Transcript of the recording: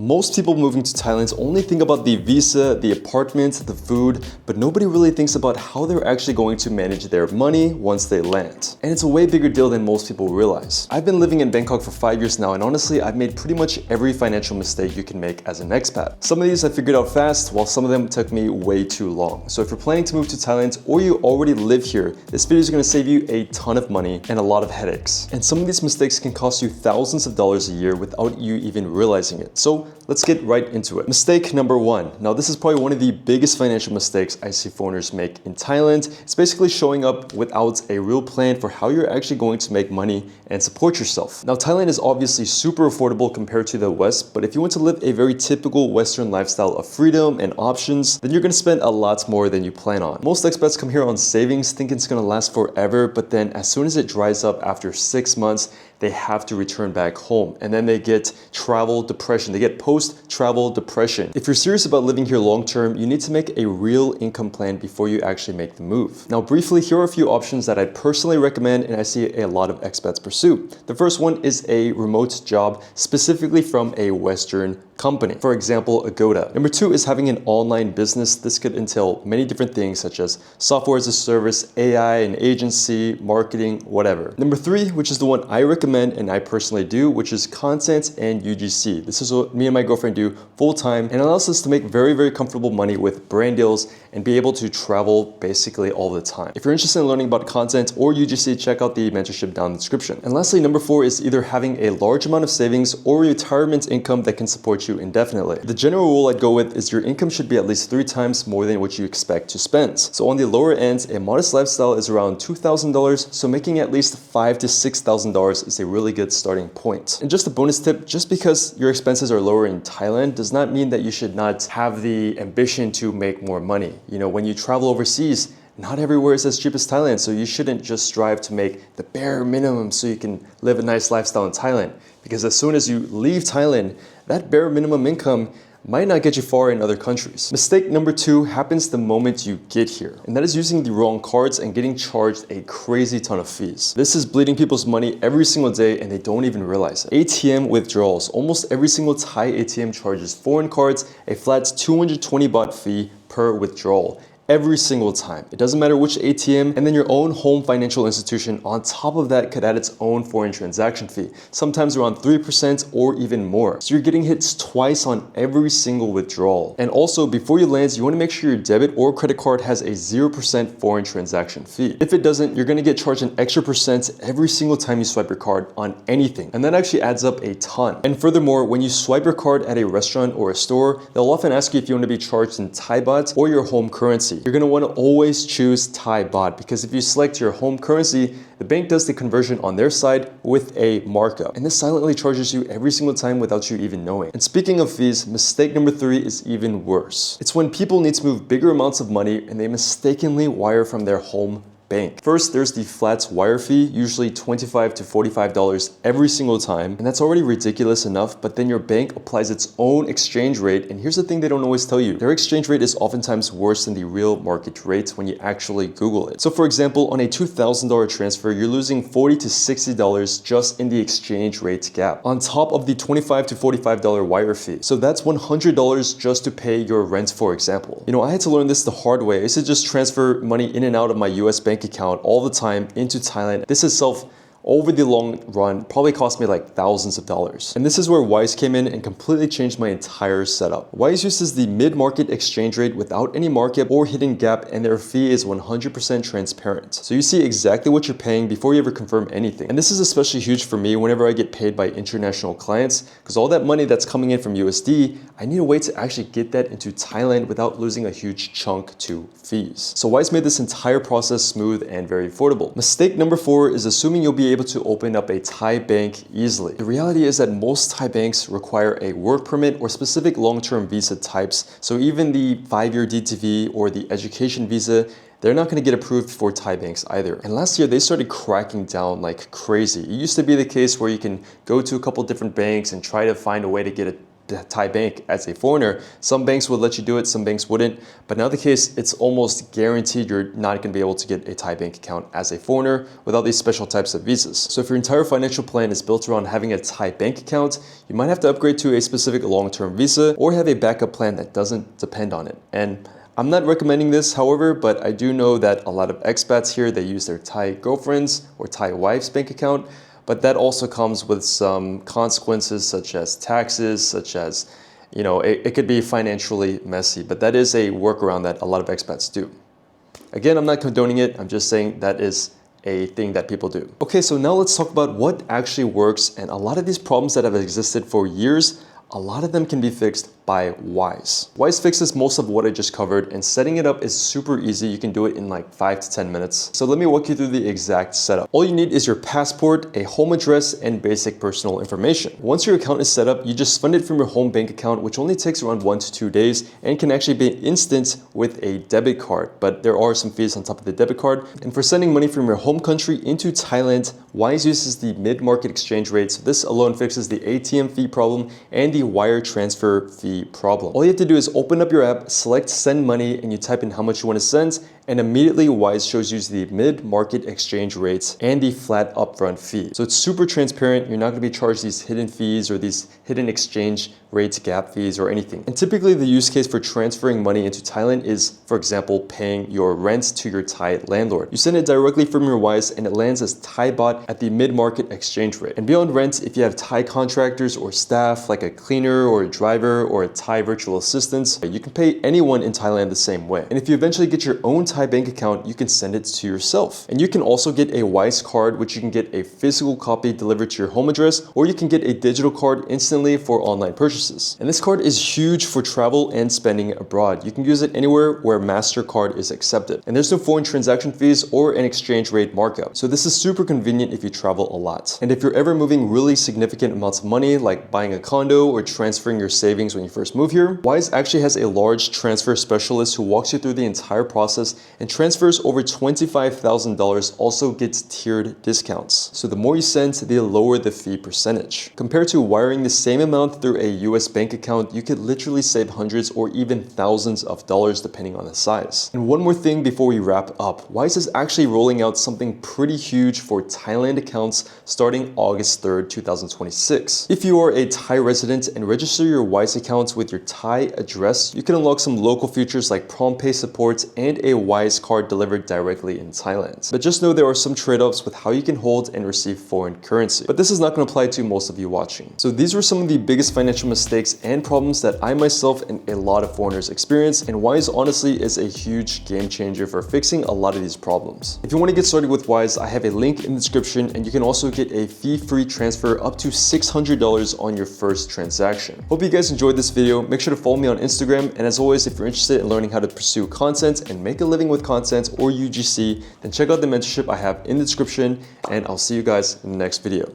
Most people moving to Thailand only think about the visa, the apartment, the food, but nobody really thinks about how they're actually going to manage their money once they land. And it's a way bigger deal than most people realize. I've been living in Bangkok for 5 years now, and honestly, I've made pretty much every financial mistake you can make as an expat. Some of these I figured out fast, while some of them took me way too long. So if you're planning to move to Thailand or you already live here, this video is going to save you a ton of money and a lot of headaches. And some of these mistakes can cost you thousands of dollars a year without you even realizing it. So let's get right into it. Mistake number 1. Now this is probably one of the biggest financial mistakes I see foreigners make in Thailand. It's basically showing up without a real plan for how you're actually going to make money and support yourself. Now Thailand is obviously super affordable compared to the West, but if you want to live a very typical Western lifestyle of freedom and options, then you're going to spend a lot more than you plan on. Most expats come here on savings, thinking it's going to last forever, but then as soon as it dries up after 6 months, they have to return back home. And then they get travel depression. They get post-travel depression. If you're serious about living here long-term, you need to make a real income plan before you actually make the move. Now, briefly, here are a few options that I personally recommend and I see a lot of expats pursue. The first one is a remote job, specifically from a Western company. For example, Agoda. Number 2 is having an online business. This could entail many different things such as software as a service, AI, an agency, marketing, whatever. Number 3, which is the one I recommend and I personally do, which is content and UGC. This is what me and my girlfriend do full-time and allows us to make very, very comfortable money with brand deals and be able to travel basically all the time. If you're interested in learning about content or UGC, check out the mentorship down in the description. And lastly, number 4 is either having a large amount of savings or retirement income that can support you indefinitely. The general rule I'd go with is your income should be at least 3 times more than what you expect to spend. So on the lower end, a modest lifestyle is around $2,000, so making at least $5,000 to $6,000 is a really good starting point. And just a bonus tip, just because your expenses are lower in Thailand does not mean that you should not have the ambition to make more money. You know, when you travel overseas, not everywhere is as cheap as Thailand, so you shouldn't just strive to make the bare minimum so you can live a nice lifestyle in Thailand. Because as soon as you leave Thailand, that bare minimum income might not get you far in other countries. Mistake number 2 happens the moment you get here, and that is using the wrong cards and getting charged a crazy ton of fees. This is bleeding people's money every single day and they don't even realize it. ATM withdrawals. Almost every single Thai ATM charges foreign cards a flat 220 baht fee per withdrawal. Every single time. It doesn't matter which ATM, and then your own home financial institution on top of that could add its own foreign transaction fee, sometimes around 3% or even more. So you're getting hit twice on every single withdrawal. And also, before you land, you want to make sure your debit or credit card has a 0% foreign transaction fee. If it doesn't, you're going to get charged an extra percent every single time you swipe your card on anything. And that actually adds up a ton. And furthermore, when you swipe your card at a restaurant or a store, they'll often ask you if you want to be charged in Thai baht or your home currency. You're going to want to always choose Thai baht because if you select your home currency, the bank does the conversion on their side with a markup. And this silently charges you every single time without you even knowing. And speaking of fees, mistake number 3 is even worse. It's when people need to move bigger amounts of money and they mistakenly wire from their home bank. First, there's the flat wire fee, usually $25 to $45 every single time, and that's already ridiculous enough, but then your bank applies its own exchange rate, and here's the thing they don't always tell you. Their exchange rate is oftentimes worse than the real market rates when you actually Google it. So for example, on a $2,000 transfer, you're losing $40 to $60 just in the exchange rate gap, on top of the $25 to $45 wire fee. So that's $100 just to pay your rent, for example. You know, I had to learn this the hard way. I used to just transfer money in and out of my US bank account all the time into Thailand. This itself, over the long run, probably cost me like thousands of dollars. And this is where wi.se came in and completely changed my entire setup. wi.se uses the mid-market exchange rate without any markup or hidden gap, and their fee is 100% transparent. So you see exactly what you're paying before you ever confirm anything. And this is especially huge for me whenever I get paid by international clients, because all that money that's coming in from USD, I need a way to actually get that into Thailand without losing a huge chunk to fees. So wi.se made this entire process smooth and very affordable. Mistake number 4 is assuming you'll be able to open up a Thai bank easily. The reality is that most Thai banks require a work permit or specific long-term visa types. So even the 5-year DTV or the education visa, they're not going to get approved for Thai banks either. And last year, they started cracking down like crazy. It used to be the case where you can go to a couple different banks and try to find a way to get a the Thai bank as a foreigner. Some banks would let you do it, some banks wouldn't. But in other case, it's almost guaranteed you're not going to be able to get a Thai bank account as a foreigner without these special types of visas. So if your entire financial plan is built around having a Thai bank account, you might have to upgrade to a specific long-term visa or have a backup plan that doesn't depend on it. And I'm not recommending this, however, but I do know that a lot of expats here, they use their Thai girlfriend's or Thai wife's bank account, but that also comes with some consequences such as taxes, such as, it could be financially messy, but that is a workaround that a lot of expats do. Again, I'm not condoning it, I'm just saying that is a thing that people do. Okay, so now let's talk about what actually works, and a lot of these problems that have existed for years, a lot of them can be fixed by Wise. Wise fixes most of what I just covered, and setting it up is super easy. You can do it in like 5 to 10 minutes. So let me walk you through the exact setup. All you need is your passport, a home address, and basic personal information. Once your account is set up, you just fund it from your home bank account, which only takes around 1 to 2 days and can actually be instant with a debit card, but there are some fees on top of the debit card. And for sending money from your home country into Thailand, Wise uses the mid-market exchange rate. So this alone fixes the ATM fee problem and the wire transfer fee problem. All you have to do is open up your app, select send money, and you type in how much you want to send, and immediately Wise shows you the mid-market exchange rates and the flat upfront fee. So it's super transparent. You're not going to be charged these hidden fees or these hidden exchange rates gap fees or anything. And typically the use case for transferring money into Thailand is, for example, paying your rent to your Thai landlord. You send it directly from your Wise and it lands as Thai baht at the mid-market exchange rate. And beyond rent, if you have Thai contractors or staff like a cleaner or a driver or a Thai virtual assistant, you can pay anyone in Thailand the same way. And if you eventually get your own Thai bank account, you can send it to yourself. And you can also get a Wise card, which you can get a physical copy delivered to your home address, or you can get a digital card instantly for online purchases. And this card is huge for travel and spending abroad. You can use it anywhere where MasterCard is accepted. And there's no foreign transaction fees or an exchange rate markup. So this is super convenient if you travel a lot. And if you're ever moving really significant amounts of money, like buying a condo or transferring your savings when you first move here, Wise actually has a large transfer specialist who walks you through the entire process, and transfers over $25,000 also gets tiered discounts. So the more you send, the lower the fee percentage. Compared to wiring the same amount through a US bank account, you could literally save hundreds or even thousands of dollars depending on the size. And one more thing before we wrap up, Wise is actually rolling out something pretty huge for Thailand accounts starting August 3rd, 2026. If you are a Thai resident and register your Wise accounts with your Thai address, you can unlock some local features like prompt pay support and a Wise card delivered directly in Thailand. But just know there are some trade-offs with how you can hold and receive foreign currency. But this is not going to apply to most of you watching. So these were some of the biggest financial mistakes and problems that I myself and a lot of foreigners experience, and Wise honestly is a huge game changer for fixing a lot of these problems. If you want to get started with Wise, I have a link in the description, and you can also get a fee-free transfer up to $600 on your first transaction. Hope you guys enjoyed this video. Make sure to follow me on Instagram, and as always, if you're interested in learning how to pursue content and make a living with content or UGC, then check out the mentorship I have in the description, and I'll see you guys in the next video.